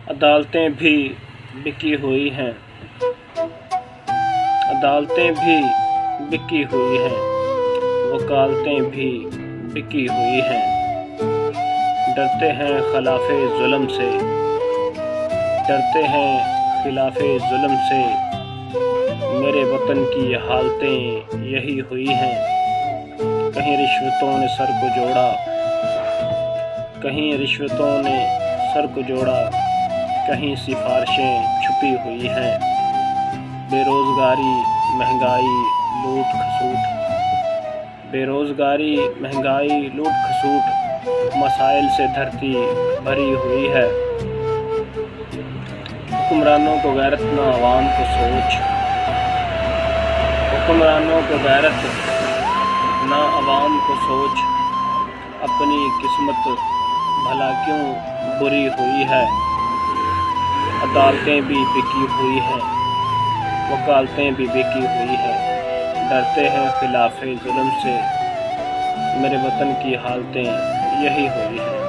عدالتیں بھی بکی ہوئی ہیں، عدالتیں بھی بکی ہوئی ہیں، وکالتیں بھی بکی ہوئی ہیں۔ ڈرتے ہیں خلاف ظلم سے، ڈرتے ہیں خلاف ظلم سے، میرے وطن کی حالتیں یہی ہوئی ہیں۔ کہیں رشوتوں نے سر کو جوڑا، کہیں رشوتوں نے سر کو جوڑا، کہیں سفارشیں چھپی ہوئی ہیں۔ بے روزگاری، مہنگائی، لوٹ کھسوٹ، بے روزگاری، مہنگائی، لوٹ کھسوٹ، مسائل سے دھرتی بھری ہوئی ہے۔ حکمرانوں کو غیرت نہ عوام کو سوچ، حکمرانوں کو غیرت نہ عوام کو سوچ، اپنی قسمت بھلا کیوں بری ہوئی ہے۔ عدالتیں بھی بکی ہوئی ہیں، وکالتیں بھی بکی ہوئی ہیں۔ ڈرتے ہیں خلاف ظلم سے، میرے وطن کی حالتیں یہی ہوئی ہیں۔